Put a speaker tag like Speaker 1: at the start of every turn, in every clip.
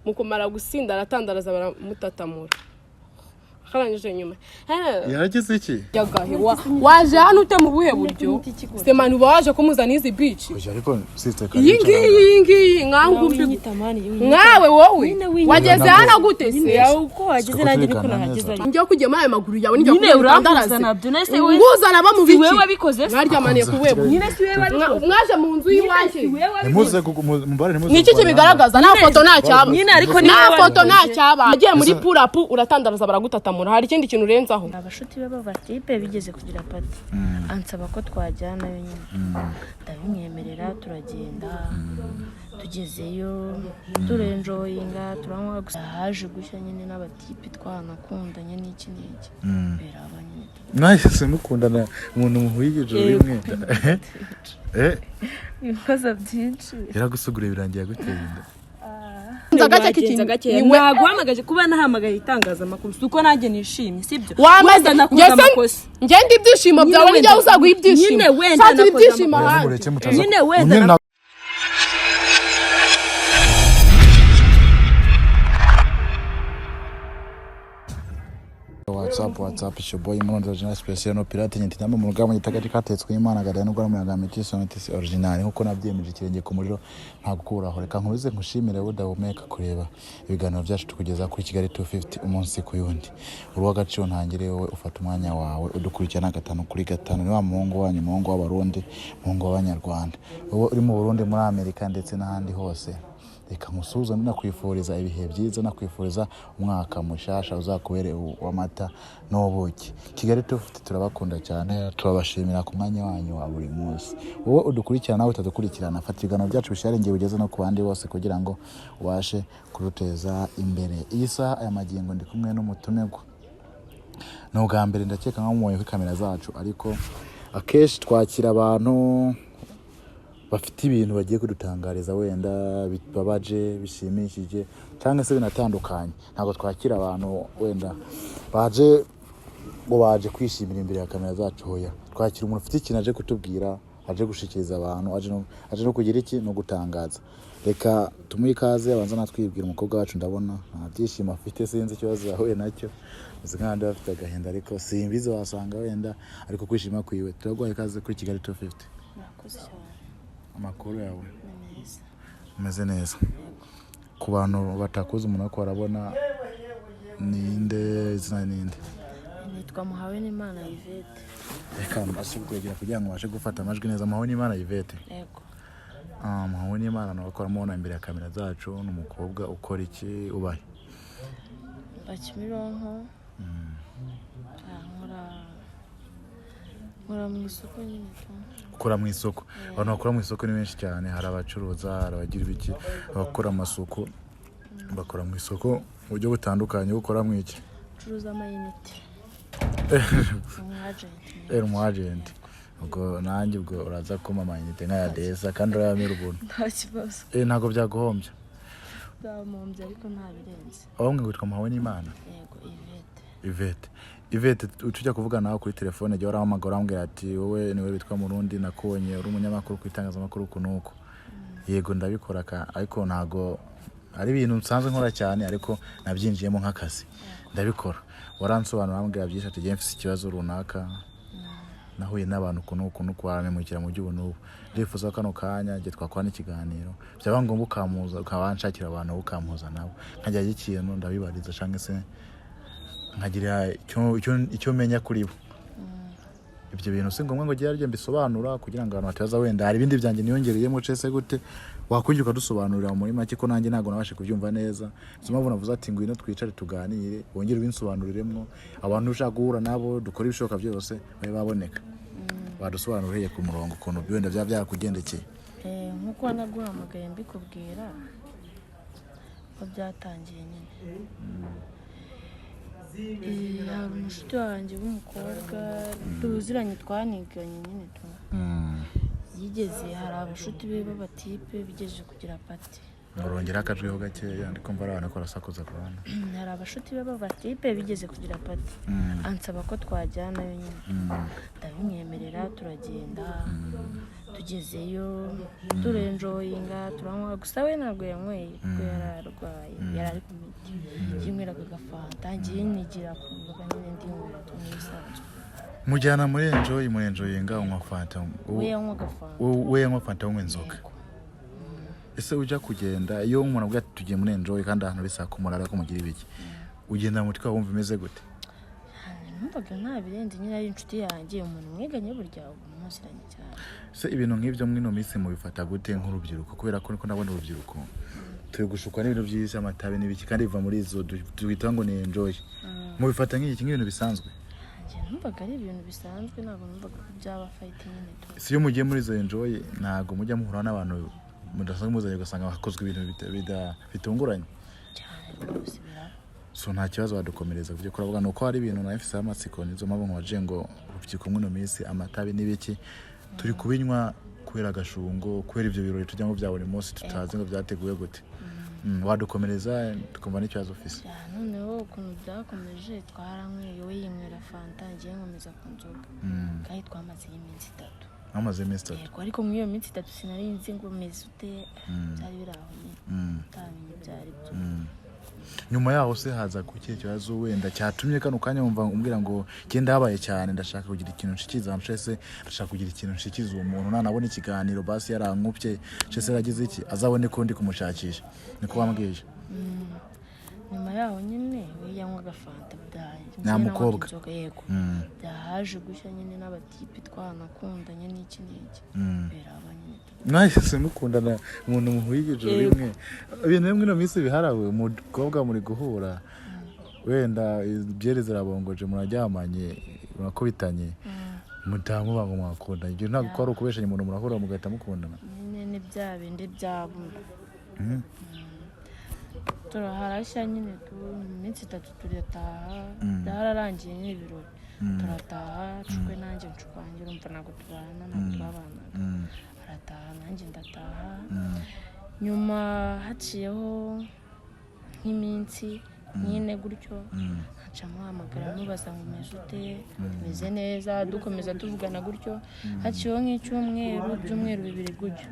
Speaker 1: mukomara gusinda aratandaraza baramutatamura karangije nyuma
Speaker 2: yarageze iki
Speaker 1: yagahe waje hano ute mu buhe buryo semani waje kumuzana izi beach
Speaker 2: ariko sister
Speaker 1: yingi nkangumbi nkawe wowe wageze hano gute se
Speaker 3: uko wageze nanjye niko nahageze
Speaker 1: njye kujye maye maguru yawe njye kugandaraza nguzana ba mu bici
Speaker 3: wewe wabikoze
Speaker 1: mwaryamaniye kuwebo
Speaker 3: nyine si wewe wabikoze
Speaker 1: mwaje mu nzu yiwanje
Speaker 2: nimuze mumbare nimuze
Speaker 1: niki kibigaragaza nta foto nta cyaba
Speaker 3: nyine ariko
Speaker 1: nta foto nta cyaba agiye muri purapu uratandaraza baragutatamura hari ikindi kintu urenzaho
Speaker 3: abashuti b'abatipe bigeze kugira pati ansaba ko twajyana yo nyine ndabimwemerera turagenda tugezeyo turenjoyinga turanywa gusa haje gushya nyine n'abatipe twanakundanye n'iki n'iki beraba nyine
Speaker 2: mwahise mukundana umuntu muhuyigije rimwe
Speaker 3: ibibazo byinshi
Speaker 2: yaragusugura birangiye guteye inda
Speaker 1: nzagace kiki
Speaker 3: naguhamagaje kuba nahamagaye itangazamakuru uko nanjye nishimye sibyo
Speaker 1: wamaze nakuza amakosa ngende ibyishimo byawe njye uzaguha ibyishimo
Speaker 3: nyine wenda
Speaker 1: nakoze ibyishimo hanze
Speaker 3: nyine wenda
Speaker 2: WhatsApp shoboy munondo jana special no pirate nyiti namba mu rugamo gitagaje katetswe Imana gada no garamu ya Metis original nkuko nabyemeje ikirenge ku muriro nta gukuraho reka nkubize nkushimire budahumeka kureba ibiganiro byacu tukugeza kuri Kigali 250 umunsi ku yundi uruwagaciro ntangire wowe ufata umwanya wawe udukurikirana 5 kuri 5 ni wa muhungu wanyu muhungu w'abarundi muhungu w'abanyarwanda wowe uri mu Burundi muri Amerika ndetse n'ahandi hose reka musuza nakwifuriza ibihe byiza nakwifuriza umwaka mushasha uzakubere w'amata n'ubuki Kigali turabakunda cyane turabashimira ku mwanya wanyu wa buri munsi wowe udukurikirana nawe utadukurikirana fatigano byacu bisharengeye ugeze no ku bandi bose kugira ngo ubashe kuruteza imbere iyi saha aya magingo ndi kumwe n'umutumirwa no bwa mbere ndakeka nkamumoye ku kamera zacu ariko akeshi twakira abantu bafite ibintu bagiye kudutangariza wenda bibabaje bishimishije cyangwa se binatandukanye ntago twakira abantu wenda baje kwishimira imbere ya kamera zacu hoya twakira umuntu ufite ikintu aje kutubwira aje gushikiriza abantu aje no kugira iki no gutangaza reka tumuye ikaze abanza natwibwira umukobwa wacu ndabona nta byishimo afite sinzi ikibazo yahuye nacyo uzikandi bafite agahinda ariko simbizi wasanga wenda ariko kwishima kwiwe turaguhaye ikaze kuri Kigali 250
Speaker 3: nakoze
Speaker 2: amakuru yawe umeze neza ku bantu batakuze umuntu ko barabona ninde izina ninde
Speaker 3: nitwa Muhawe n'Imana Yvette
Speaker 2: reka mbasubwegera kugira ngo bashe gufata amajwi neza Muhawe n'Imana Yvette
Speaker 3: yego
Speaker 2: Muhawe n'Imana nabakora mubona imbere ya kamera zacu n'umukobwa ukora iki ubaye
Speaker 3: Bakimironko nkora mu isoko nyine
Speaker 2: ukora mu isoko abantu bakora mu isoko ni benshi cyane hari abacuruza hari abagira ibiki abakora amasuku bakora mu isoko mu buryo butandukanye ukora mu iki
Speaker 3: curuza amayinite
Speaker 2: umu agent ubwo nanjye ubwo uraza kuma amayinite nk'aya desa kandi urayamira ubuntu
Speaker 3: nta kibazo
Speaker 2: ntago byaguhombye
Speaker 3: byamuhombye ariko nta birenze
Speaker 2: aho mwe witwa Muhawe n'Imana
Speaker 3: yego Yvette
Speaker 2: Yvette tujya kuvugana nawe kuri telefone jya warahamagara ambwira ati wowe niwe bitwa Murundi nakubonye uri umunyamakuru kwitangazamakuru kunuko yego ndabikora ariko ntago ari ibintu nsanzwe nkora cyane ariko nabyinjiyemo nk'akazi ndabikora waransobanura ambwira byinshi ati je mfise ikibazo runaka nahuye n'abantu kunuko kwaramemukira mu by'ubu n'ubu ndifuza kano kanya je twakwana ikiganiro byaba ngomba ukamuza ukabanshakira abantu ukampuza nabo nkajya ikintu ndabibariza cyangwa se nkagira icyo menya kuri bo ibyo bintu si ngombwa ngo giye mbisobanura kugira ngo abantu bataza wenda hari ibindi byanjye niyongereyemo cese gute wakujya ukadusobanurira muri make ko nanjye ntago nabashe kubyumva neza mpamvu navuze ati ngwino twicare tuganire wongere ubinsobanuriremo abantu ushaka guhura nabo dukora ibishoboka byose babe baboneka badusobanurire ku murongo ukuntu byenda byakugendekeye
Speaker 3: nkuko naguhamagaye mbikubwira ko byatangiye nyine hari umushuti wanjye w'umukobwa tuziranye twaniganye nyine yigeze hari abashuti be b'abatipe bigejeje kugira pati
Speaker 2: urongera akajweho gakeya ndiko mva abantu ko rasakuza kubana
Speaker 3: hari abashuti be b'abatipe bigeze kugira pati ansaba ko twajyana yo nyine ndabimwemerera turagenda tugezeyo turenjoyinga turanywa gusa we ntabwo yanyweye kuko yararwaye yari ku miti yinyweraga agafanta ngiye nigira ku nzoga nyine ndinywera nk'ibisanzwe
Speaker 2: mujyana muri enjoyinga unywa fanta we yanywa fanta unywa inzoga ese ujya kugenda iyo umuntu avuga ati tugiye muri enjoy kandi ahantu bisa kumurara ko mugira ibiki ugenda mu twumva imeze gute
Speaker 3: numvaga nta birenze nyine ari inshuti yanjye umuntu mwiganye burya umusiranye cyane
Speaker 2: se ibintu nk'ibyo mwino minsi mubifata gute nk'urubyiruko kubera ko niko nabona urubyiruko turi gushukwa n'ibintu by'isi amatabe n'ibiki kandi biva muri izo twita ngo ni enjoy mubifata nk'iki nk'ibintu bisanzwe
Speaker 3: numvaga ari ibintu bisanzwe ntabwo numvaga ko byaba fight nyine
Speaker 2: si iyo mugiye muri izo enjoy ntabwo mujya muhura n'abantu mudasanzwe muzanye ugasanga hakozwe ibintu bitunguranye so nta kibazo wadukomereza kujya kuravuga nuko hari ibintu na FCA amatsiko nizo mpamvu nwaje ngo ubyiku mwino minsi amatabi n'ibiki turi kubinywa kubera agashungo kubera ibyo birori tujya ngo bya buri munsi tutazi ngo byateguye gute wadukomereza tukumva n'ikibazo ofisi
Speaker 3: noneho ukuntu byakomeje twaranyweye we yinywera fanta ngiye nkomeza ku nzoga kandi twamaze iminsi 3
Speaker 2: amaze iminsi 3
Speaker 3: ariko muri iyo minsi 3 sinari nzi ngo meze ute byari biraho nyine tamenye byari byo
Speaker 2: nyuma yaho se haza kukiye kibazo wenda cyatumye kano kanya umva umbwira ngo genda habaye cyane ndashaka kugira ikintu nshikiza amshese ndashaka kugira ikintu nshikiza uwo muntu nanabona ikiganiro basi yarankupye cese yagize iki azabone ko ndi kumushakisha niko bambwije
Speaker 3: nyuma yaho nyine we yanywa agafanta bdaye
Speaker 2: nta mukobwa
Speaker 3: yego byahaje gushya nyine n'abatipi twanakundanye n'iki beraba nyine
Speaker 2: mwahise mukundana umuntu muhuye ijoro rimwe ibintu bimwe no minsi biharawe umukobwa muri guhura wenda byere zirabongoje muraryamanye murakubitanye mutamu bango mwakunda ibyo ntabwo ko ari ukubeshanya umuntu murahura mugahita mukundana
Speaker 3: nyine bya bindi byabura turaharashya nyine iminsi 3 turataha byararangiye n'ibirori turataha cukwe nanjye ncukwanjye urumva ntabwo tubana ntabwo twabanaga arataha nanjye ndataha nyuma haciyeho nk'iminsi nyine gutyo ncamu hamagara mubaza ngo meze ute meze neza dukomeza tuvugana gutyo haciyeho nk'icyumweru byumweru 2 gutyo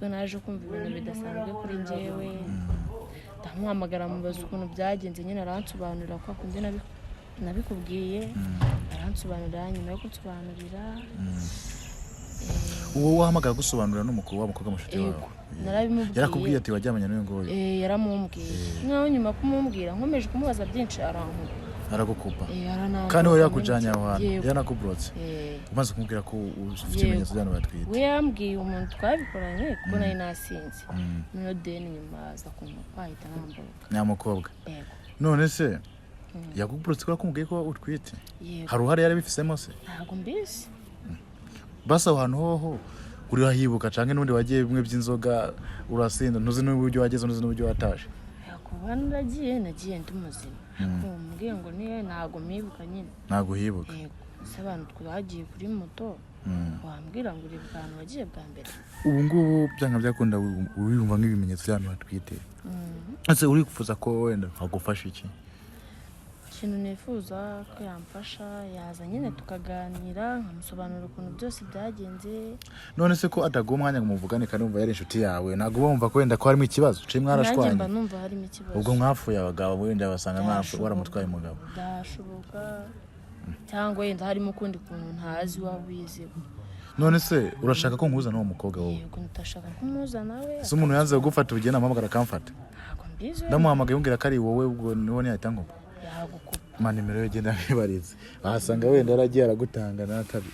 Speaker 3: bwo naje kumva ibintu bidasanzwe kuri njyewe ndamuhamagara mubaza ukuntu byagenze nyine aransobanurira ko akundi nabikubwiye aransobanurira nyuma yo kunsobanurira
Speaker 2: uwo wahamagara gusobanurira n'umukobwa mushuti wawe yarakubwiye ati wajyamanya n'uyu ngoyo
Speaker 3: yaramumbwiye naho nyuma kumumbwira nkomeje kumubaza byinshi
Speaker 2: aragukupa kandi we yakujanye aho hantu yanakubrotse umaze kumubwira ko ufite ibimenyetso by'abantu batwite
Speaker 3: we yambwiye umuntu twabikoranye kuko nari nasinze niyo deni nyuma aza kumupahita nambuka
Speaker 2: nyamukobwa none se yakubrotse ko kumubwiye ko utwite hari uhari yarabifisemo se
Speaker 3: ntabwo mbizi
Speaker 2: basa ahantu hoho uri hahibuka canke n'undi wagiye bimwe by'inzoga urasinda ntuzi n'uburyo wageze ntuzi n'uburyo wataje
Speaker 3: yakuba nagiye ndumuzima kumbwiye ngo niye ntago mibuka nyine
Speaker 2: ntago hibuka
Speaker 3: se abantu twagiye kuri moto wambwira ngo uri bwantu wagiye bwa mbere
Speaker 2: ubu ngubu byanga byakunda urumva nk'ibimenyetso by'abantu batwite ese uri kufuza ko wenda agufasha iki
Speaker 3: ikintu nifuza ko yamfasha yaza nyine tukaganira nkamusobanurira ukuntu byose byagenze
Speaker 2: none se ko ataguha umwanya ngo muvugane kandi wumva yari inshuti yawe ntabwo bumva ko wenda ko harimo ikibazo cyo mwarashwanye
Speaker 3: nanjye mba numva harimo ikibazo
Speaker 2: ubwo mwapfuye abagabo wenda basanga waramutwaye umugabo
Speaker 3: ndashoboka cyangwa wenda harimo ukundi kuntu ntazi waba uyizi
Speaker 2: none se urashaka ko nkuza n'uwo mukobwa wowe
Speaker 3: yego ndashaka kumuza nawe
Speaker 2: se umuntu yanze gufata ubugena amamagara akamfata
Speaker 3: ntabwo mbizi
Speaker 2: ndamuhamagaye umbwira ko ari wowe ubwo niho ntiyahita nkuba nimero ye genda bibarize ahasanga wenda yaragiye aragutanga natabi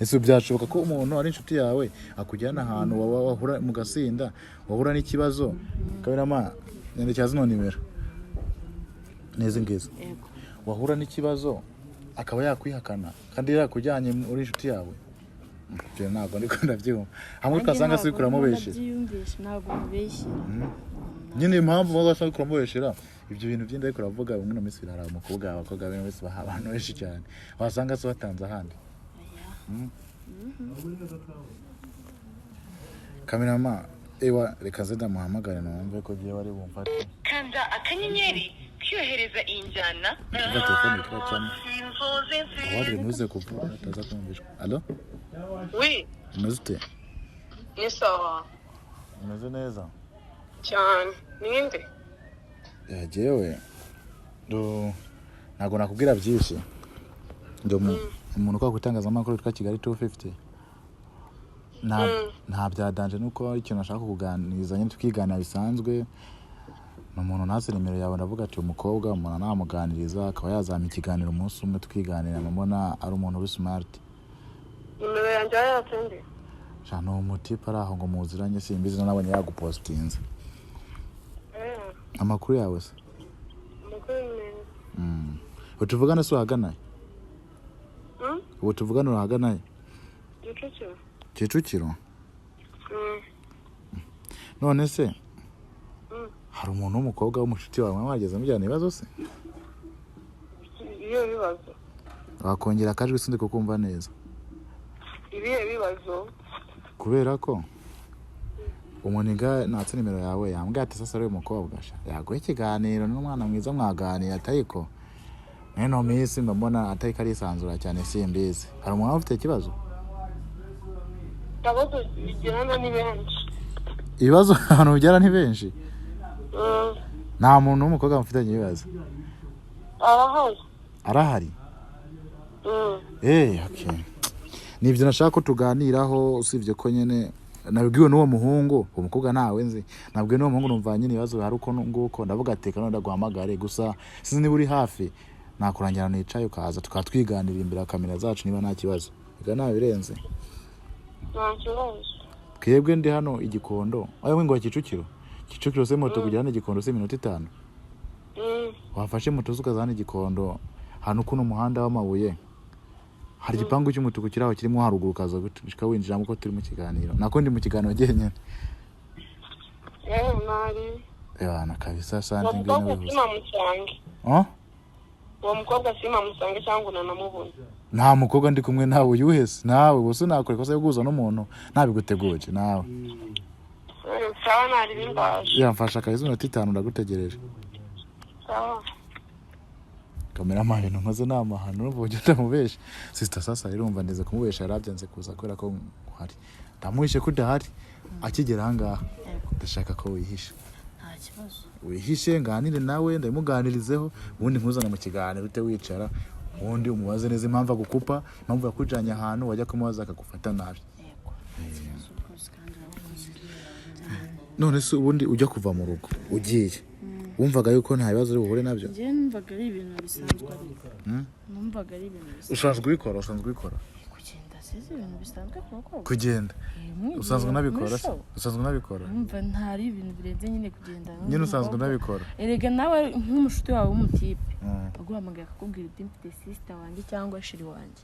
Speaker 2: ese byashoboka ko umuntu ari inshuti yawe akujyana ahantu wahura mu gasinda wahura n'ikibazo kabirama nyandikira zino nimero neze ngeze wahura n'ikibazo akaba yakwihakana kandi yakujyanye uri inshuti yawe byo ntabwo ndiko ndabyumva hamwe twasanga se kuramubeshera
Speaker 3: ntabwo mubeshera
Speaker 2: nyine impamvu bagasanga kuramubeshera ibyo bintu byenda ariko uravuga bimwe no minsi birara umukobwa abakobwa bene wese baha abantu benshi cyane wasanga se batanze ahandi kamerama ewa reka zeda muhamagare numve ko giye wari bumfate
Speaker 4: kanda akanyenyeri kyohereza injana
Speaker 2: telefone kiracamo wari muze kuvuga ataza kumvishwa allo
Speaker 4: oui
Speaker 2: muzute
Speaker 4: Ni sawa.
Speaker 2: Umeze neza?
Speaker 4: Cyane. Ninde?
Speaker 2: Jewe ntago nakubwira byinshi. Ndo umuntu kwa gutangazamakuru twa Kigali 250. Nta byadanje nuko ikintu nashaka kuganiriza nyine tukiganira bisanzwe. Umuntu nase nimero yawe ndavuga ati umukobwa umuntu namuganiriza akaba yazama ikiganiro umunsi umwe tukiganira mbona ari umuntu uri smart.
Speaker 4: Nimero yanjye yaratende.
Speaker 2: Cyane umutipe araho ngo muziranye simbizi nabonye yagupostinze. Amakuru yawe se?
Speaker 4: Amakuru ni
Speaker 2: utuvugana se uhaganaye? Utuvugana urahaganaye? Kicukiro. None se hari umuntu w'umukobwa w'umushuti wawe mwageze mujyana ibibazo se?
Speaker 4: Iyo bibazo.
Speaker 2: Wakongera akajwi sindi kukumva neza.
Speaker 4: Ibihe bibazo.
Speaker 2: Kubera ko umuniga natse nimero yawe yambwiye ati sasa ari umukobwa yaguhe ikiganiro n'umwana mwiza mwaganira atayiko neno misi mbona atari karisanzura cyane simbizi. Hari umuntu ufite ikibazo?
Speaker 4: Tabazo bijyana ni benshi.
Speaker 2: Ibibazo abantu bijyana ni benshi? Nta muntu w'umukobwa mufitanye ibibazo? Arahari. Okay. Nibyo nashaka ko tuganiraho usivye ko nyene nabwiwe n'uwo muhungu umukobwa nawe nzi nabwiwe n'uwo muhungu numva nyine ibibazo hari uko nguko ndavuga ati kandi ndaguhamagare gusa sinzi niba uri hafi nakurangira nicaye ukaza tukatwiganira imbere ya kamera zacu niba nta kibazo biga nawe birenze.
Speaker 4: Nta kibazo.
Speaker 2: Twebwe ndi hano igikondo ayo ngo Kicukiro se moto kujyana igikondo se minota 5. Wafashe moto zukazana igikondo hano kuno muhanda w'amabuye. Hari igipangu cy'umutuku kiraho kirimo haruguru kaza gushika winjiramo ko turi mu kiganiro. Nako ndi mu kiganiro genye.
Speaker 4: Mari.
Speaker 2: Na kabisa sante ngene bivuze.
Speaker 4: Uwo mukobwa sima musange cyangwa nanamubona.
Speaker 2: Nta mukobwa ndi kumwe nawe uyuhese nawe bose nakore kosa yo guza n'umuntu nabigutegoje nawe.
Speaker 4: Sawa nari bimbaje.
Speaker 2: Yamfasha akayizo minota 5 ndagutegereje.
Speaker 4: Sawa.
Speaker 2: Kameramani nkoze namahano n'ubujye tamubesha. Sister sasa irumva ndeze kumubesha yarabyanze kuza kwera ko hari. Ndamuhishe kudahari akigera hanga. Ndashaka ko wihisha.
Speaker 3: Nta kibazo.
Speaker 2: Wihishe nganire nawe ndamuganirizeho ubundi nkuzana mu kiganiro ute wicara ubundi umubaze neza impamvu agukupa impamvu yakujanye ahantu wajya kumubaza akagufata nabi. None se ubundi ujya kuva mu rugo ugiye wumvaga yuko nta bibazo uri buhure nabyo?
Speaker 3: Nje numvaga ari ibintu bisanzwe ariko. Numvaga ari ibintu bisanzwe.
Speaker 2: Usanzwe ubikora?
Speaker 3: Kugenda seze ibintu bisanzwe kuko.
Speaker 2: Kugenda. Usanzwe nabikora?
Speaker 3: Numva ntari ibintu birenze nyine kugenda.
Speaker 2: Nyine usanzwe nabikora.
Speaker 3: Erega nawe nk'umushuti wawe w'umutipe. Aguhamagaye akakubwira uti mfite sister wanjye cyangwa shiri wanjye.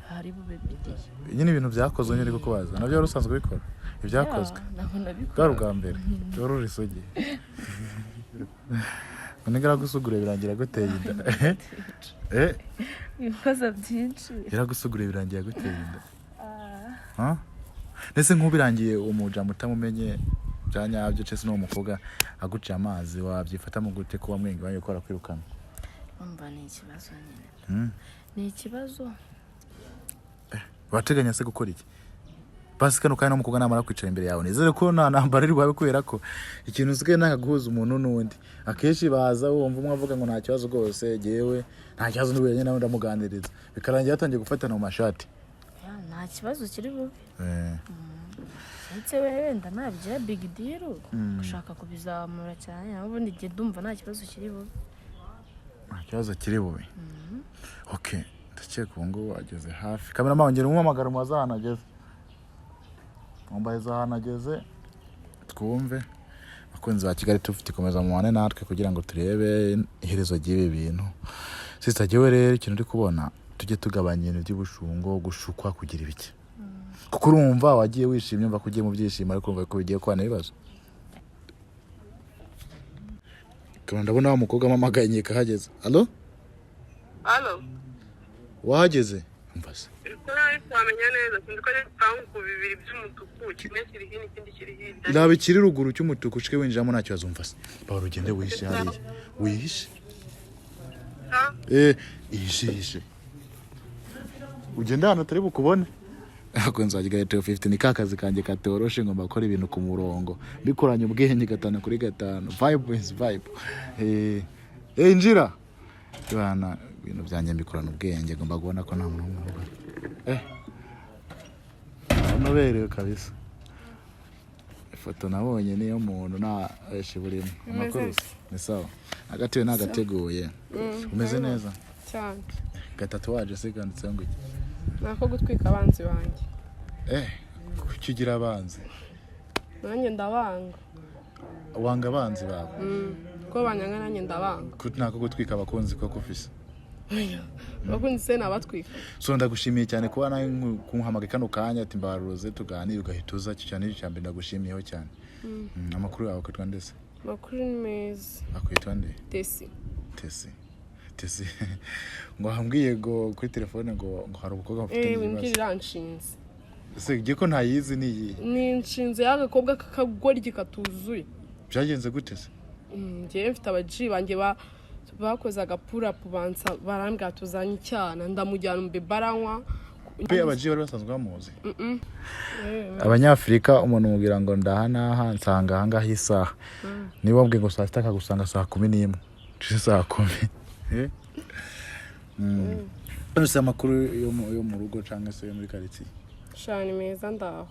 Speaker 3: Hari bube bideye.
Speaker 2: Nyine ibintu byakozwe nyine kuko baza. Nabyo wari usanzwe bikora. Ibyakozwe. Bwari ubwa mbere. Yoruri sogi. Nigera gusugura birangira guteye inda.
Speaker 3: Ibibazo byinshi.
Speaker 2: Yaragusugura birangira guteye inda. Nese nk'ubirangiye umuja mutamumenye byanyabyo cese no mukobwa aguciye amazi wabyifata mu gute kuba mwenge bayo kora kwirukana.
Speaker 3: Umva ni ikibazo nyine. Ni ikibazo.
Speaker 2: Wateganya se gukora iki? Basi kano kandi no mukobwa namara kwicara imbere yawe nizere ko nta nambara rwawe kubera ko ikintu usigaye nagaguhuza umuntu n'undi akeshi baza wumva umwe avuga ngo nta kibazo rwose jewe nta kibazo n'ubuye nawe ndamuganiriza bikarangira yatangiye gufatana mu mashati.
Speaker 3: Nta kibazo kiri bube. Ndetse wenda nabyo big deal ushaka kubizamura cyane ubundi gihe ndumva nta kibazo kiri bube.
Speaker 2: Nta kibazo kiri bube. Okay ndakeka ngo ageze hafi kamera mawongera umumagara mu wazanageze Mumbaye zahanageze twumve akunze ba Kigali tufite komeza mu wane natwe kugira ngo turebe iherezo ry'ibi bintu. Sister jewe rero ikintu uri kubona tujye tugabanya ibintu by'ubushungo gushukwa kugira ibiki. Kuko urumva wagiye wishimye umva kugiye mu byishimo ariko umva ko bigiye kwana ibibazo. Kandi ndabona wa mukobwa mamagaye kahageze. Allo? Wahageze? Mbase.
Speaker 4: Twamenya neza sindiko pangu bibiri by'umutuku kimwe kiri hino ikindi kiri hino.
Speaker 2: Ndabe kiri ruguru cy'umutuku shike winjiramo nta kibazo umvase. Ba rugende wihishe hariya. Wihishe? Ihishe. Ugenda hano tari bukubone. ako nzagiga 15 ni kakazi kanje katoroshe ngomba gukora ibintu ku murongo bikoranye ubwenge 5 kuri 5 vibe is vibe njira bana ibintu byanje mbikorana ubwenge ngomba kubona ko nta muntu noberewe kabisa ifoto nabonye niyo muntu na eshiburimo amakuru ni sawa agatiwe nagateguye umeze neza
Speaker 1: cyane
Speaker 2: gatatuwaje se kanditse ngo iki
Speaker 1: nako gutwika abanzi banjye
Speaker 2: kukigira abanzi
Speaker 1: nanjye ndabanga
Speaker 2: wanga abanzi bawe
Speaker 1: ko banyanga nanjye ndabanga
Speaker 2: nako gutwika abakunzi ko kufise
Speaker 1: bakunzi se nabatwika
Speaker 2: so ndagushimiye cyane kuba nawe kunhamagaye kano kanya ati mbaruze tuganire ugahituza cyane cyane ndagushimiyeho cyane amakuru yawe kwitwa ndese
Speaker 1: makuru ni meza
Speaker 2: akwitwa nde Tesi ngo hambwiye ngo kuri telefone ngo hari ubukobwa mfite ibibazo
Speaker 1: wimbwirira nshinze
Speaker 2: se giye ko ntayizi
Speaker 1: ni nshinze y'agakobwa kakagoryi katuzuye
Speaker 2: byagenze gute se
Speaker 1: ngiye mfite abaji banjye bakoze agapura pubansa barambwira tuzanye icyana ndamujyana umbe baranywa
Speaker 2: pe abaji bari basanzwe bamuzi abanyafrika umuntu mubwira ngo ndahana nsanga hanga hisaha niba mbwiye ngo saa 7 akagusanga saa 11 saa 10 Nose amakuru yo mu rugo cyangwa se muri quartier
Speaker 1: shani meza ndaho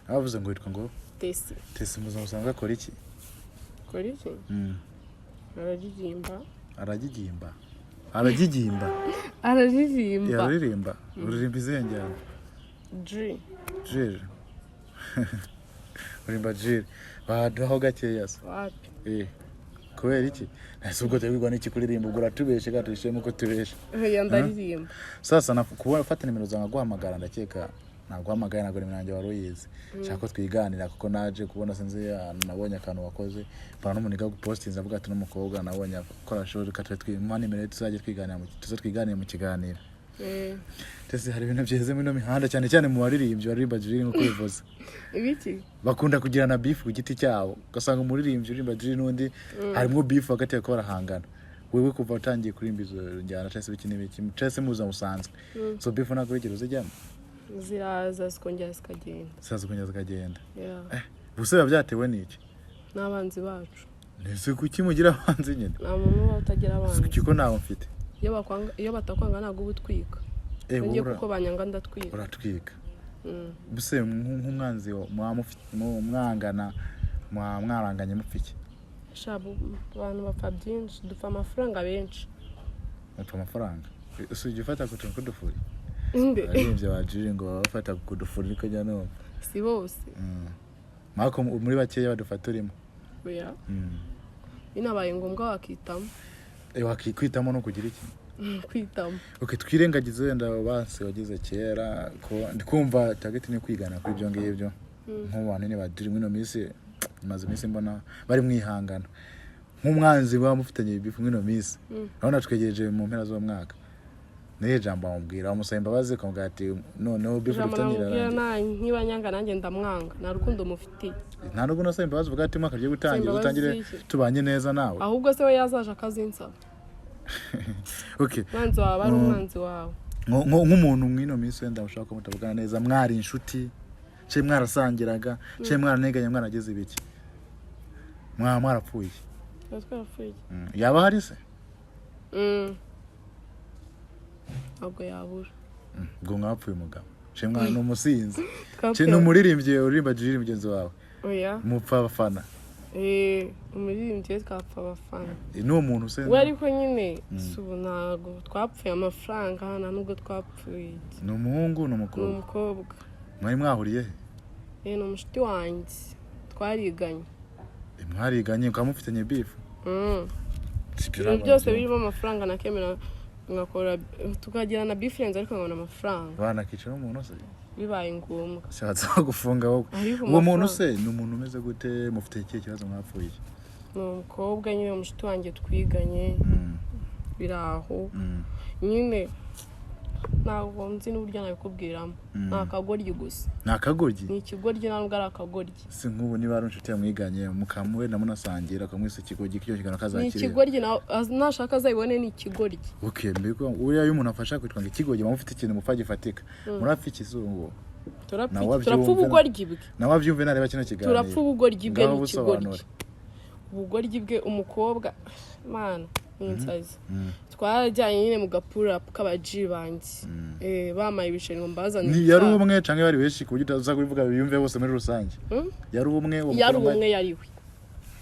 Speaker 2: abavuze ngo yitwa ngo
Speaker 1: Tesi
Speaker 2: muzama usanga akora iki araririmba uririmba izengera urimba jiri baduho gakeya se kubera iki nase ubwo tebigwa n'iki kuririmba ubwo ratubeshe gatishemo ko tubeshe
Speaker 1: ndaririmba
Speaker 2: sasa kubona ufata nimero zanga guhamagara ndakeka naguhamagaye nagore mwanjye waroyize cyako twiganira kuko naje kubona sinze nabonye akantu wakoze bana n'umuniga gupostinza avuga ati n'umukobwa nabonye akora show katwe twimana nimero tuzaje twiganira mu kiganiro Tese hari ibintu byeze muri no mihanda cyane cyane mu baririmbyi baririmba jiri nko kwivuza
Speaker 1: ibiki
Speaker 2: bakunda kugira na beef ku giti cyabo gasanga umuririmbyi uririmba jiri n'undi harimo beef hagati y'ako barahangana wewe kuva utangiye kurimba izo njyana Tese biki n'ibiki Tese muza musanzwe so beef nakurikira uzijyamo
Speaker 1: ziraza zikagenda
Speaker 2: busera byatewe n'iki
Speaker 1: n'abanzi bacu
Speaker 2: nese kuki mugira abanzi nyine
Speaker 1: nta muntu utagira abanzi
Speaker 2: kuko nawe mfite
Speaker 1: iyo batakwanga ntago ubutwika ngiye kuko banyanga ndatwika
Speaker 2: uratwika buse nk'umwanzi mwangana mwaranganye mupfiki
Speaker 1: shabu abantu bapfa byinshi dupfa amafaranga benshi
Speaker 2: mupfa amafaranga usuje ufata kutuntu kudufuri Arimvye bajiri ngo bafata kudufuri niko jano
Speaker 1: si bose
Speaker 2: mako muri bakeya badufaturimo
Speaker 1: oya binabaye ngombwa wakitamo
Speaker 2: wakikwitamo no kugira iki
Speaker 1: kwitamo
Speaker 2: okay twirengagize wenda base wagize kera ko ndikumva target ni kwigana kuri byo ngibyo nk'abantu ne badiri mwino minsi maze minsi mbona bari mwihangana nk'umwanzi bamufitanye bifu mwino minsi urabona twegereje mu mpera zo mwaka niye jambo amubwira umusaba imbabazi kamubwira ati noneho bifu bitanira
Speaker 1: nkibanyanga nanjye ndamwanga nta rukundo mufitiye
Speaker 2: nta rugo nasaba imbabazi uvuga ati mwaka ryo gutangira utangire tubanye neza nawe
Speaker 1: ahubwo se we yazaje akazinsaba
Speaker 2: okay
Speaker 1: mwanzi wawe ari umwanzi wawe
Speaker 2: nk'umuntu mwino minsi wenda ushaka ko mutabugana neza mwari inshuti cye mwarasangiraga cye mwaraneganye mwarageze ibiki mwarapfuye yaba hari se
Speaker 1: ahubwo yabura
Speaker 2: ngo mwapfuye umugabo cye mwana n'umusinzi cye n'umuririmbyi uririmba jiri mugenzi wawe
Speaker 1: oya
Speaker 2: mupfa abafana
Speaker 1: umuririmbyi twapfa abafana
Speaker 2: n'uwo muntu se
Speaker 1: we ariko nyine subu ntago twapfuye amafaranga nta nubwo twapfuye
Speaker 2: ni umuhungu
Speaker 1: n'umukobwa
Speaker 2: mwari mwahuriye
Speaker 1: he ni umushuti wanjye twariganye
Speaker 2: mwariganye ukaba mufitanye beef
Speaker 1: ibintu byose birimo amafaranga nakemera ngakora tukagira na beef yanze ariko nkabona amafaranga
Speaker 2: bana kicira umuntu se
Speaker 1: bibaye ngombwa
Speaker 2: shatse gufunga wowe uwo muntu se ni umuntu umeze gute mufite iki kibazo mwapfuye
Speaker 1: ni umukobwa nyine umushuti wanjye twiganye biraho nyine ntabwo nzi n'uburyo nabikubwiramo ni akagoryi gusa
Speaker 2: ni akagoryi
Speaker 1: ni ikigoryi ntabwo ari akagoryi
Speaker 2: si nk'ubu niba ari inshuti yamwiganye mukamuwe na munasangira akamwisa ikigoryi kicyo kigana kazakira
Speaker 1: ni ikigoryi nashaka azayibone ni ikigoryi
Speaker 2: okay mbiko uriya y'umuntu afasha kwitwa ngo ikigoryi bamufite ikintu mupfa gifatika murapfa ikizungu
Speaker 1: turapfa ubugoryi bwe
Speaker 2: nawe abyumve nareba kino kiganiro
Speaker 1: turapfa ubugoryi bwe ni ikigoryi ubugoryi bwe umukobwa mana n'insazi twajyanye nyine mu gapura k'abaji banjye bamaye ibiceri ngo mbazane
Speaker 2: ni yari umwe canke bari benshi ku buryo utaza kubivuga biyumve bose muri rusange yari umwe
Speaker 1: yariwe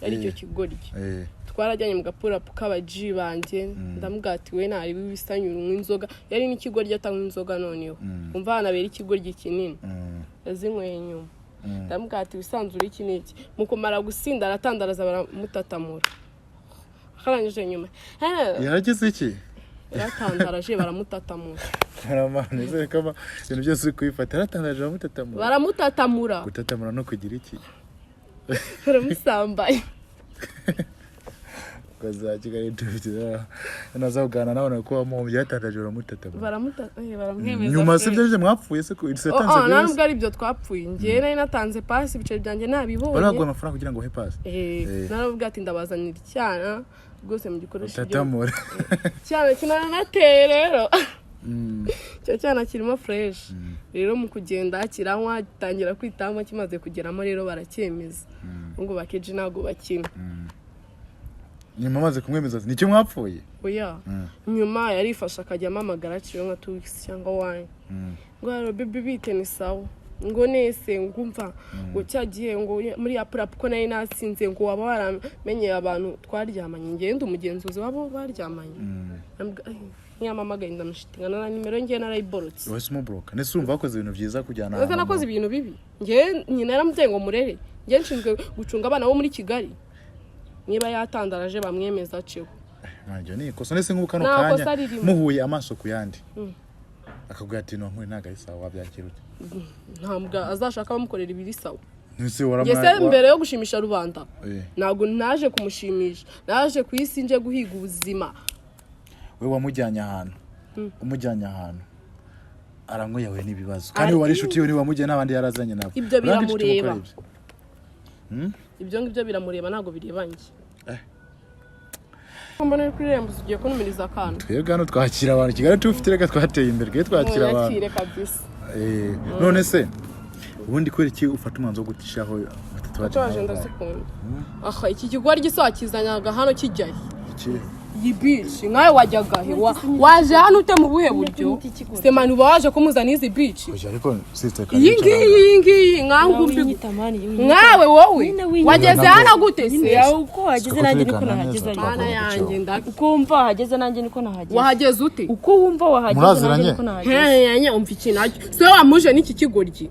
Speaker 1: yari cyo kigoryi twarajyanye mu gapura k'abaji banjye ndamugatiwe ntari bisanyura inzoga yari n'ikigoryi atanywa inzoga noneho umva hanabera ikigoryi kinini yazinyweye nyuma ndamugati bisanzura iki niki mu kumara gusinda aratandaraza baramutatamura akarangije nyuma
Speaker 2: yaragize iki
Speaker 1: yaratandaraje baramutatamura
Speaker 2: karamane ze kama ibintu byose uri kwifata yaratandaraje
Speaker 1: baramutatamura
Speaker 2: gutatamura no kugira iki
Speaker 1: baramusambanya
Speaker 2: kaza kigali tubitira nazagana nabona ko mu byatandaje baramutatamura nyuma se byo mwapfuye se ko irisetanze
Speaker 1: ntabwo ari byo twapfuye ngiye nari natanze pasi ibiceri byanjye nabibonye
Speaker 2: baragwa amafaranga kugira ngo he pasi
Speaker 1: naravuga ati ndabazanira icyana rwose mu gikoresho
Speaker 2: tatamura
Speaker 1: cyane kinanateye rero cyo cyana kirimo fresh rero mu kugenda kiranywa gitangira kwitama kimaze kugeramo rero baracyemeza ngo bakeje nago bakina
Speaker 2: nyuma maze kumwemeza nicyo mwapfuye
Speaker 1: oya nyuma yarifasha akajya amamagara cyo nka 2 weeks cyangwa wine ngo baby bite ni sawa ngo nese ngumva ngo cyagiye ngo muri aprap ko nayi nasinze ngo waba waramenye abantu twaryamanye ngende umugenzuzi wabo baryamanye nyamamagaye ndamushitingana na nimero ngiye narayiborotse
Speaker 2: wese mu broker nese urumva bakoze ibintu byiza kujyana
Speaker 1: hano nakoze ibintu bibi ngiye nyina naramuteye ngo murere ngiye nshinzwe gucunga abana bo muri Kigali niba yatandaraje bamwemeza cyo
Speaker 2: nanjye ni kosa nese nk'ubukano kanya muhuye amaso ku yandi akabwira ati no nkuri naga isawa wabyakira ute
Speaker 1: ntambwa azashaka bamukorera ibiri sawa
Speaker 2: nese waramwa
Speaker 1: yese mbere yo gushimisha rubanda nago naje kumushimisha naje kuyisinje guhiga ubuzima
Speaker 2: we wamujyanye ahantu umujyanye ahantu arangwe yawe nibibazo kandi wari inshuti yo ni wamujyanye n'abandi yarazanye nabo
Speaker 1: ibyo biramureba ibyo ngibyo biramureba nago birebanye mbona kuri rembo ugiye kunumiriza akana
Speaker 2: twebwe hano twakira abantu Kigali tufite reka twateye imbere gwe twakira abantu none se ubundi kwera iki ufata umwanzo wo gutishaho
Speaker 1: twaje ndazikunda aha iki kigwari gisakizanyaga hano kijyaye
Speaker 2: iki
Speaker 1: yibici nkawe wajyaga he waje hano ute mu buhe buryo semani waje kumuzana izi bici
Speaker 2: ariko sister
Speaker 1: yingi nkawe wowe wageze hano gute se
Speaker 3: uko wageze nanjye niko nahageze
Speaker 1: mana yanjye
Speaker 3: ukumva wahageze nanjye niko nahageze
Speaker 1: wahageze ute
Speaker 3: uko wumva wahageze nanjye niko nahageze
Speaker 1: he umva iki nacyo se wamuje n'iki kigoryi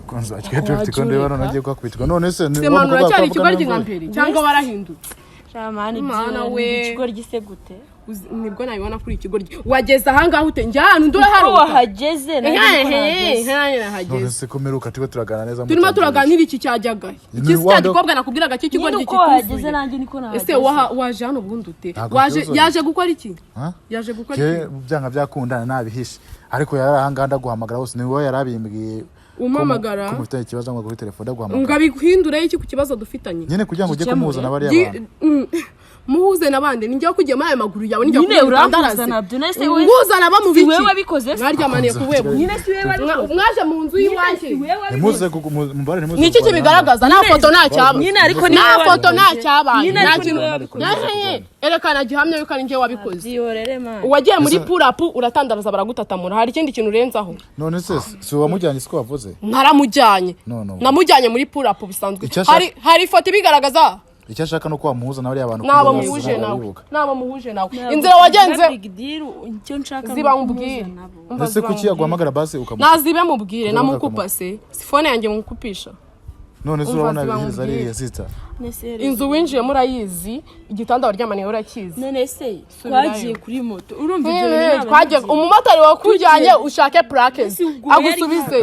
Speaker 2: konza cyete ufite konde baro nagiye kwakubitwa none se
Speaker 1: ni semani cyari ikigoryi nka mbere cyangwa barahindutse
Speaker 3: Shamani byo ikigoryi se gute
Speaker 1: nibwo nabibona kuri ikigoryi wageze ahangaho ute njya hano ndura haro
Speaker 3: wahageze nahageze
Speaker 2: none se komeruka tiwe turagana neza
Speaker 1: turimo turaganira iki cyajyaga iki cyagikobwa nakubwiraga cyo ikigoryi
Speaker 3: gikuze wahageze nanjye niko nahageze
Speaker 1: ese waje hano bundute yaje gukora iki yaje gukora iki
Speaker 2: byanga byakundana nabihishe ariko yarahanganda guhamagara hose ni wowe yarabimbwiye
Speaker 1: umamagara
Speaker 2: ko mufite ikibazo ngo kuri telefone guhamagara
Speaker 1: ngabihindure iki ku kibazo dufitanye
Speaker 2: nyene kugira ngo ujye kumuhuza nabari abantu
Speaker 1: muhuze nabandi ninjye kugiye muri maguru yawe ninjye
Speaker 3: kugandaraza nabyo nese wewe
Speaker 1: nguzana bamubiki
Speaker 3: wewe bikoze
Speaker 1: mwaryamaniye kuwebo
Speaker 3: nyine si wewe
Speaker 1: mwaje mu nzu yiwanjye
Speaker 2: muze mubare nimuze
Speaker 1: niki kibigaragaza nta foto nta cyaba
Speaker 3: nyine ariko ni
Speaker 1: nta foto nta cyaba
Speaker 3: nta
Speaker 1: kintu erekana gihamya yuko ari njye wabikoze
Speaker 3: ziyorere man
Speaker 1: wagiye muri purapu uratandaraza baragutatamura hari ikindi kintu urenzaho
Speaker 2: none se si wamujyanye siko wavuze
Speaker 1: ntaramujyanye namujyanye muri purapu bisanzwe hari foto ibigaragaza
Speaker 2: icyo ashaka no kwamuhuza nawe abantu
Speaker 1: nabo muhuje nawe inzira wagenze
Speaker 3: icyo nshaka
Speaker 1: ziba mubwire
Speaker 2: ndetse kuki yaguhamagara base ukamuha
Speaker 1: nazibe mubwire namukupase sifone yanjye mukupisha
Speaker 2: none se urabona bihiriza ari sister
Speaker 1: inzu winjiye murayizi igitanda baryamaniye urakizi
Speaker 3: none se twagiye kuri moto urumva ibyo bintu
Speaker 1: twagiye umumotari wakujyanye ushake plaque agusubize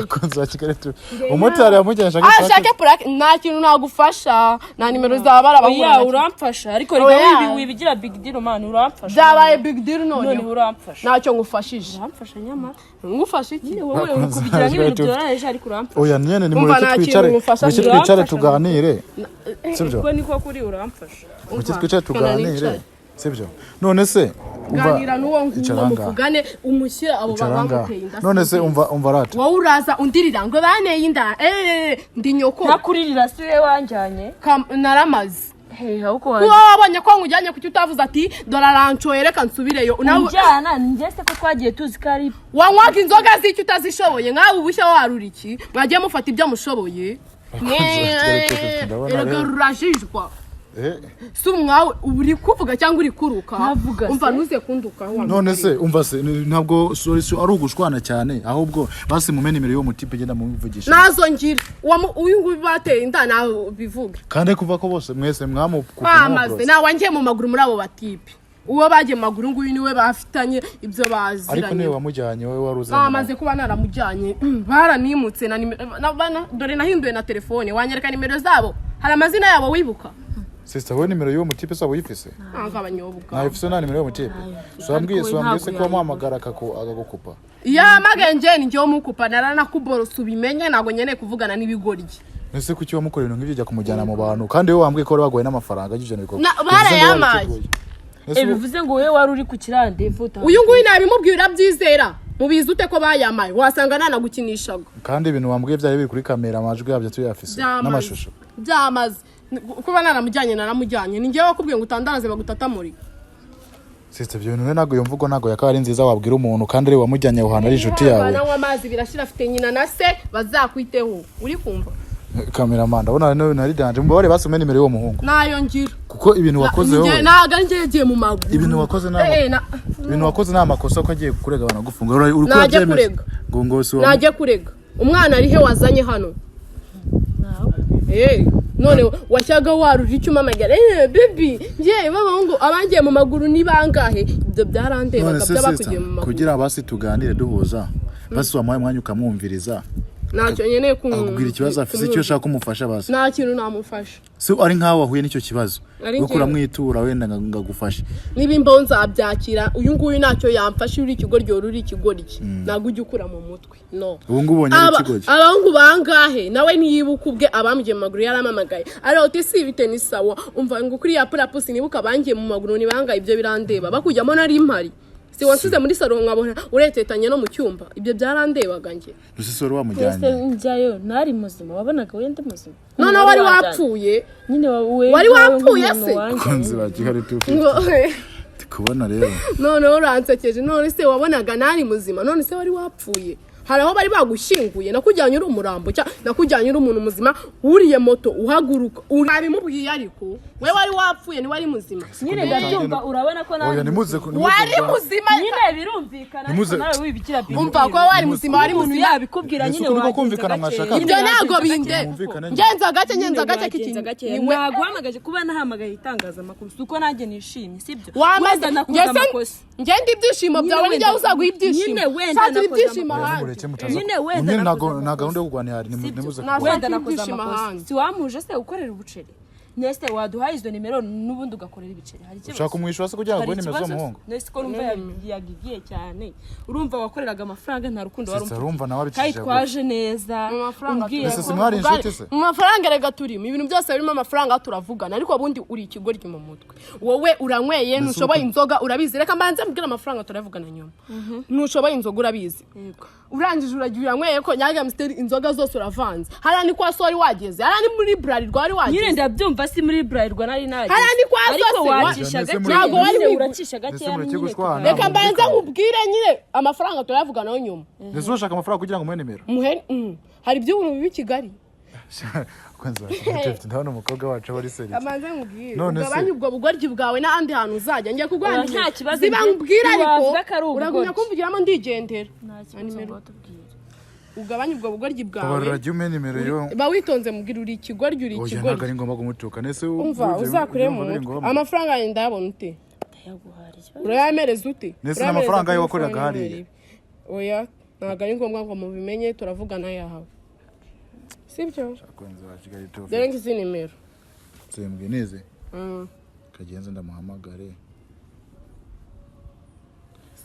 Speaker 2: umumotari yamujyanye
Speaker 1: ashake plaque nta kintu nagufasha na nimero za barabahura
Speaker 3: uramfasha ariko rero wibigira big deal man uramfasha
Speaker 1: byabaye big deal none
Speaker 3: uramfasha
Speaker 1: ntacyo ngufashije
Speaker 3: uramfasha nyama
Speaker 1: ngufasha iki
Speaker 3: wowe uri kubigira nk'ibintu byoroheje ariko uramfasha
Speaker 2: oya nyene ni muri twicare tuganire sibyo
Speaker 3: ubwo niko kuri uramfasha
Speaker 2: twicare tuganire sibyo none se
Speaker 1: ganira nuwo nguwo muvugane umushyira abo babamuteye inda
Speaker 2: none se umva rata
Speaker 1: wowe uraza undirira ngo baneye inda ndi nyoko
Speaker 3: nakuririra si we wanjyanye
Speaker 1: naramaze
Speaker 3: ahubwo
Speaker 1: wabonye ko nkujyanye kuki utavuze ati dora rancho yereka nsubireyo
Speaker 3: njyana njye se ko twagiye tuzi ko ari
Speaker 1: wanywaga inzoga z'icyo utazishoboye nkawe ubushya warura iki mwagiye mufata ibyo mushoboye rurajijwa si umwawe uri kuvuga cyangwa uri kuruka umva ntuze kunduka
Speaker 2: none se umva se ntabwo ari ugushwana cyane ahubwo basi mumena imero yo mutipe genda mubivugisha
Speaker 1: nazo ngira uyu nguyu bateye inda nawe bivuga
Speaker 2: kandi kuva ko bose mwese
Speaker 1: mwamaze nawe wangiye mu maguru muri abo batipe uwo bagiye mu maguru nguyu niwe bafitanye ibyo baziranye
Speaker 2: ariko niwe wamujyanye wowe waruzanye
Speaker 1: namaze kuba naramujyanye baranimutse dore nahinduye na telefone wanyereka nimero zabo hari amazina yabo wibuka
Speaker 2: sister we nimero yo mutipe sabo yifise
Speaker 1: nk'abanyobuka
Speaker 2: nayifise na nimero yo mutipe swambwiye se ko wamuhamagara akagukupa
Speaker 1: yamagenge ni njye mukupa naranakuborosa ubimenye nago nyene kuvugana n'ibigoryi
Speaker 2: nese kuki wamukorera nk'ibyo jya kumujyana mu bantu kandi wowe wambwiye ko bagoye n'amafaranga y'ijana biko
Speaker 1: barayamaye
Speaker 3: bivuze ngo wowe wari uri ku kirandevu
Speaker 1: uyu nguyu nabimubwira byizera mubizi ute ko bayamaye wasanga nanagukinishaga
Speaker 2: kandi ibintu wambwiye byari biri kuri kamera amajwi yabyo tuyafise n'amashusho
Speaker 1: byamaze kuba naramujyanye ni njye wakubwiye ngo utandaraze bagutatamuri
Speaker 2: sister byo bintu nago yo mvugo nago yakaba ari nziza wabwira umuntu kandi ari wamujyanye uhana ari inshuti yawe
Speaker 1: nawe amazi birashira afite nyina na se bazakwiteho uri kumva
Speaker 2: cameraman ndabona nari danje mbare basome nimero yo muhungu
Speaker 1: nayo ngira
Speaker 2: kuko ibintu wakoze wowe
Speaker 1: naga ngiye mu maguru
Speaker 2: ibintu wakoze ibintu wakoze nta makosa ko agiye kurega abana gufunga uri
Speaker 1: kurega
Speaker 2: ngo si
Speaker 1: naje kurega umwana ari he wazanye hano none washyaga warura icyo umamagara baby ngiye babahungu abangiye mu maguru ni bangahe ibyo byarandebaga byabakugiye mu maguru
Speaker 2: kugira basi tuganire duhuza basi wamuhaye umwanya ukamwumviriza
Speaker 1: ntacyo nkeneye
Speaker 2: akubwira ikibazo afise icyo ushaka kumufasha basi
Speaker 1: nta kintu namufasha
Speaker 2: si ari nkaho wahuye n'icyo kibazo ukura mwitura wenda ngagufasha
Speaker 1: nibimbo nzabyakira uyu nguyu ntacyo yamfasha uri ikigoryo uri ikigoryi nago ujye ukura mu mutwe no
Speaker 2: ubu ngubu bonye ikigoryi
Speaker 1: abahungu bangahe nawe niyibuka ubwe abambye mu maguru yaramamagaye arote si bite ni sawa umva ngo kuri ya purapusi nibuka bangiye mu maguru ni bangaye ibyo birandeba bakujyamo nari impari si wansize muri salo nkabona uretetanye no mu cyumba ibyo byarandebaga nge
Speaker 2: dusisoro wamujyanye
Speaker 3: njyayo nari muzima wabonaga wende muzima
Speaker 1: none wari wapfuye
Speaker 3: nyine
Speaker 1: wari wapfuye se
Speaker 2: konzi bagihari tufite kubona rero
Speaker 1: none uransekeje none se wabonaga nari muzima none se wari wapfuye hari aho bari bagushyinguye nakujyanye uri umurambo cyangwa nakujyanye uri umuntu muzima wuriye moto uhaguruka urabimubwiye ariko we wari wapfuye ni wari muzima
Speaker 3: nyine ndabyumva urabona ko
Speaker 1: wari muzima
Speaker 3: nyine birumvikana nawe wibikira
Speaker 1: bintu umva ko wari muzima wari muzima
Speaker 3: yabikubwira nyine
Speaker 2: wakumvikana mwashaka
Speaker 1: ibyo nago binde ngenza gake kikintu
Speaker 3: naguhamagaje kuba nahamagaye itangazamakuru suko nanjye nishimye sibyo
Speaker 1: wamaze nakuza amakosa ngende ibyishimo byawe nijya uzaguha ibyishimo
Speaker 3: wenda
Speaker 1: ibyishimo
Speaker 3: nyine wenda
Speaker 2: na gahunda yo kugwana hari nimuze
Speaker 3: wenda nakoza amakosa si wamuje se ukorera ubuceri neste waduhaye izo nimero n'ubundi ugakorera ibiceri hari kibazo
Speaker 2: ushaka umwishyura se kugira ngo nimero z'umuhungu
Speaker 3: neste ko numva yagiye cyane urumva wakoreraga amafaranga nta rukundo
Speaker 2: warumva urumva nawe
Speaker 3: abicishije twaje neza
Speaker 1: umbwiye
Speaker 2: se mwari inshuti se
Speaker 1: mu mafaranga rega turimo ibintu byose birimo amafaranga turavugana ariko ubundi uri ikigoryi mu mutwe wowe uranyweye ntushoboye inzoga urabizi reka mbanze mbwira amafaranga turavugana nyuma ntushoboye inzoga urabizi urangije uragiye uranyweye ko nyaga msteri inzoga zose uravanze harani kwa sori wageze harani muri Bralirwa wari wageze
Speaker 3: nyine ndabyumva si muri Bralirwa nari naje
Speaker 1: harani kwa sose
Speaker 3: ariko wacisha gake
Speaker 1: ntago wari
Speaker 3: uracisha gake
Speaker 1: reka mbanze nkubwire nyine amafaranga turavugana nyuma
Speaker 2: ndezo ushaka amafaranga kugira ngo muhe nimero
Speaker 1: hari iby'ubuntu bibi Kigali
Speaker 2: kwanza bafite ndabona umukobwa wacu bari seriye
Speaker 1: amanze nkubwire ugabanye ubwo bugoryi bwawe n'andi hantu uzajya ngiye kugwana
Speaker 3: nta kibazo
Speaker 1: ziba nkubwire ariko uragunya kumvugiramo ndigendera
Speaker 3: nta kibazo batubwire
Speaker 1: ugabanye ubwo bugoryi bwawe
Speaker 2: kabarira jume nimero yo
Speaker 1: ba witonze mubwira uri ikigoryi uri ikigoryi
Speaker 2: ntabwo ari ngomba kumutuka nese
Speaker 1: umva uzakure mu mutwe amafaranga yanjye ndayabona ute urayamereza ute
Speaker 2: nese amafaranga yo wakoreraga hariya
Speaker 1: oya ntabwo ari ngombwa ngo mubimenye turavugana yahawe sibyo dore ngizi nimero
Speaker 2: sembwe neze kagenze ndamuhamagare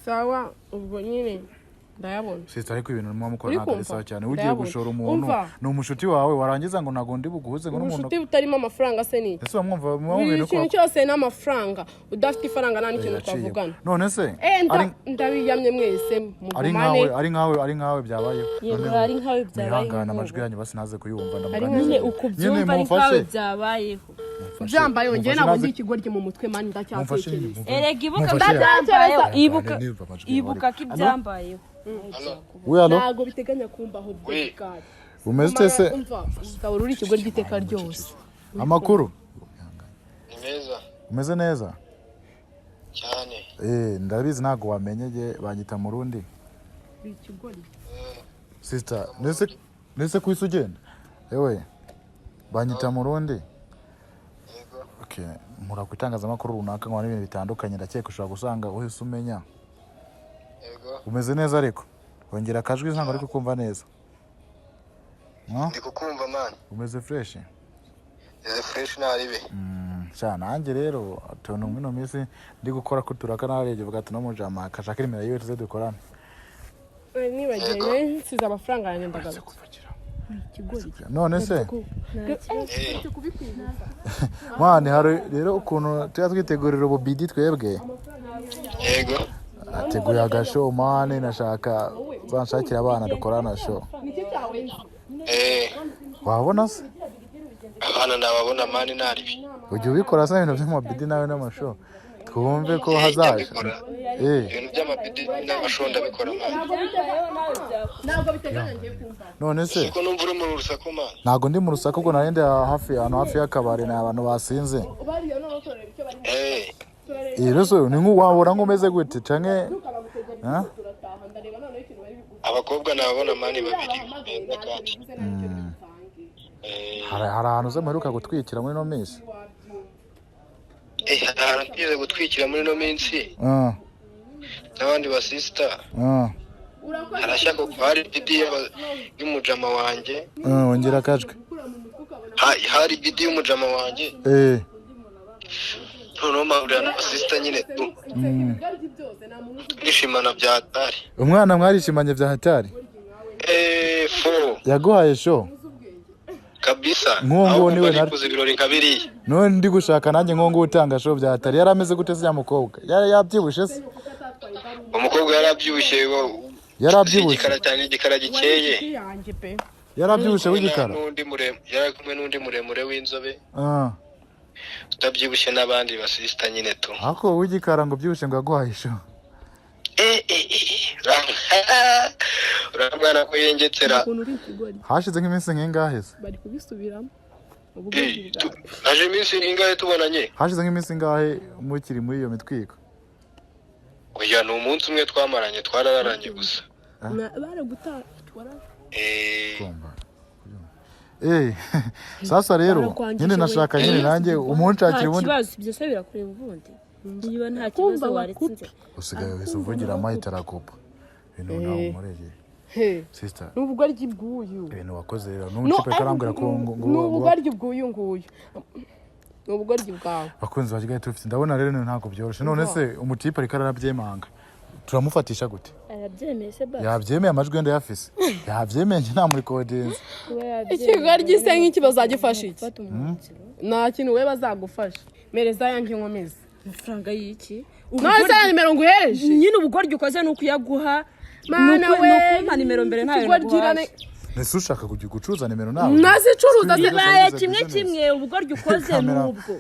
Speaker 1: sawa ubwo nyine ndayabona
Speaker 2: sita ariko ibintu mwa mukora ntabwo sawa cyane ugiye gushora umuntu no umushuti wawe warangiza ngo nago ndi buguhuze ngo n'umuntu
Speaker 1: umushuti utarimo amafaranga se ni
Speaker 2: ese mwumva mwumva
Speaker 1: ikintu cyose n'amafaranga udafite ifaranga nta n'ikintu twavugana
Speaker 2: none se
Speaker 1: ndabiyamye mwese mugumane
Speaker 2: ari nkawe byabayeho
Speaker 3: yego ari nkawe byabayeho
Speaker 2: mwihangana amajwi yanyu basi naze kuyumva
Speaker 3: ndamugana nyine ukubyumva ari nkawe byabayeho
Speaker 1: jamba yongeye nabo ndi ikigoryi mu mutwe mani ndacyatekereza
Speaker 3: erega ibuka ko ibyambayeho
Speaker 1: ntabwo biteganya kumbaho bw'ikari
Speaker 2: umeze utese
Speaker 1: ukaba uri ikigoryi iteka ryose
Speaker 2: amakuru
Speaker 5: ni meza
Speaker 2: umeze neza
Speaker 5: cyane
Speaker 2: ndabizi ntabwo wamenyeye banyita mu rundi
Speaker 1: ikigoryi
Speaker 2: sister nese kwisi ugenda yewe banyita mu rundi okay mura kwitangazamakuru runaka ngo n'ibintu bitandukanye ndakeka ushobora gusanga uhise umenya umeze neza ariko wongera akajwi ntabwo ariko kumva neza
Speaker 5: ndi kukumva man
Speaker 2: umeze fresh
Speaker 5: naribe
Speaker 2: nanjye rero tuntu mwino minsi ndi gukora kuturaka narebye vuga ati no mujama kashaka imera yiwe tuze dukorana
Speaker 1: nibagiye nsize amafaranga yanjye ndagaruka
Speaker 2: none se mwana hari rero ukuntu tuya twitegurira ububidi twebwe
Speaker 5: yego
Speaker 2: ateguye agasho mane nashaka zanshakira abana dukorana show wabona se
Speaker 5: abana ndababona mani naribi
Speaker 2: ujye ubikora se ibintu by'amabidi nawe n'amasho twumve ko hazaje
Speaker 5: ibintu by'amabidi n'amasho ndabikora
Speaker 1: ntabwo biteganya ngiye kumva
Speaker 2: none se
Speaker 5: ko numva uri mu rusaku man
Speaker 2: ntabwo ndi mu rusaku ubwo narinde hafi y'akabari ni abantu basinze rero ni nk'uwabura nk'umeze gute canke
Speaker 5: abakobwa nababona mani babiri
Speaker 2: hari ahantu uze muheruka gutwikira muri ino minsi
Speaker 5: ahantu tugeze gutwikira muri ino minsi n'abandi basista harashaka hari bidi y'umujama wanjye
Speaker 2: wongera akajwi
Speaker 5: hari bidi y'umujama wanjye noneho mahurira n'abasista nyine tu twishimana bya hatari
Speaker 2: umwana mwarishimanye bya hatari yaguhaye show
Speaker 5: kabisa
Speaker 2: nkongo niwe
Speaker 5: narikuze ibirori nkabiriye
Speaker 2: none ndi gushaka nanjye nkongo utanga show bya hatari yarameze gute se mukobwa yabyibushe se
Speaker 5: umukobwa yarabyibushe igikara cyane igikara gikeye
Speaker 2: yarabyibushe w'igikara
Speaker 5: yari kumwe n'undi muremure w'inzobe utabyibushye n'abandi basista nyine tu
Speaker 2: ako w'igikara ngo byibushe ngo yaguhaye show
Speaker 5: urabwana ko yengetsera
Speaker 2: hashize nk'iminsi nk'ingahe se
Speaker 1: bari kubisubiramo
Speaker 5: haje iminsi ingahe tubonanye
Speaker 2: hashize nk'iminsi ingahe mukiri muri iyo mitwiko
Speaker 5: oya ni umunsi umwe twamaranye twarararanye gusa
Speaker 1: baragutwara
Speaker 2: sasa rero nyine nashaka nyine nanjye umunshakira ubundi
Speaker 3: kibazo ibyo se birakureba ubundi niba nta kibazo waritsinze
Speaker 2: usigaye wese uvugira amahita arakupa ibintu nawe umurege sister
Speaker 1: n'ubugoryi bw'uyu
Speaker 2: ibintu wakoze rero n'ucipe karambwira ko
Speaker 1: n'ubugoryi bw'uyu nguyu n'ubugoryi bwawe
Speaker 2: bakunze bagiye tufite ndabona rero ntabwo byoroshye none se umutipe ariko arabyemanga turamufatisha gute
Speaker 3: arabyemeye se basi
Speaker 2: yabyemeye amajwi yenda yafise yabyemeye nta muri codeins
Speaker 1: ikigoryi se nk'iki bazagifasha iki nta kintu we bazagufasha mereza yanjye nkomeze
Speaker 3: amafaranga y'iki
Speaker 1: none se nimero nguhereje
Speaker 3: nyine ubugoryi ukoze ni ukuyaguha
Speaker 1: mana we
Speaker 3: nukumpa nimero mbere ntayo naguhaye
Speaker 2: nese ushaka kujya gucuruza nimero nawe
Speaker 1: nazicuruza
Speaker 3: zibaye kimwe ubugoryi ukoze n'ubwo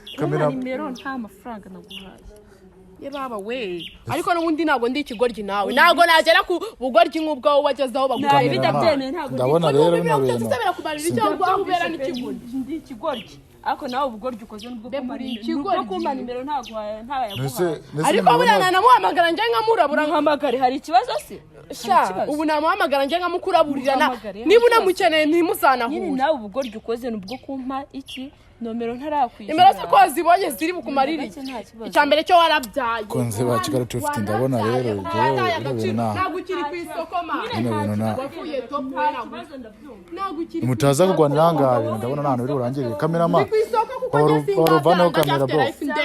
Speaker 3: nimero nta mafaranga naguhaye
Speaker 1: baba we ariko n'ubundi ntabwo ndi ikigoryi nawe ntabwo nagera ku bugoryi nk'ubwo wowe wagezeho
Speaker 3: bagukamera
Speaker 2: ndabona rero bino bintu
Speaker 1: kubarira icyo aho ubera n'ikigoryi
Speaker 3: ndi ikigoryi ariko nawe ubugoryi ukoze n'ubwo kumpa nimero ntayaguhaye
Speaker 1: ariko buriya namuhamagara njye nkamurabura
Speaker 3: nkahamagare hari ikibazo se
Speaker 1: sha ubu namuhamagara njye nkamukuraburirana niba unamukeneye ntimuzanahure
Speaker 3: nyine nawe ubugoryi ukoze nubwo kumpa iki nomero ntarakwishyura
Speaker 1: nimero se ko zibonye ziri bukumarire icyambere cyo warabyaye
Speaker 2: konze bacikara tufite ndabona rero jewe
Speaker 1: ntabwo ukiri ku isoko ma wavuye top
Speaker 2: mutaza kugwanira ngabi ndabona nta hantu biri urangirire kamera ma waruvanaho kamera bro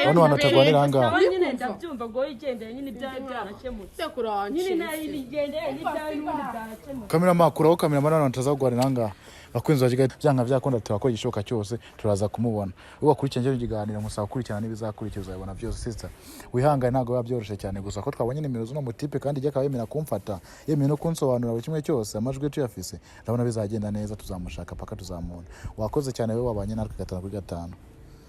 Speaker 2: hano wanatagwanira ngabi
Speaker 3: nyine ndabyumva ngo yigendeye nyine ibyawe byarakemutse nyine nayo bigendeye n'ibyawe n'ubundi byarakemutse
Speaker 2: kamera ma kuraho kamera mana ntaza kugwanira ngabi bakunze bajiga byanga byakunda turakora igishoka cyose turaza kumubona uba kuri cyangwa ikiganiro musaba kurikirana nibizakurikiza uzabona byose sister wihangane ntago byoroshye cyane gusa ko twabonye nimero z'uno mutipe kandi ijya akabemera kumfata yemeye no kunsobanura buri kimwe cyose amajwi yetu yafise ndabona bizagenda neza tuzamushaka paka tuzamubona wakoze cyane wewe wabanye natwe 5 kuri 5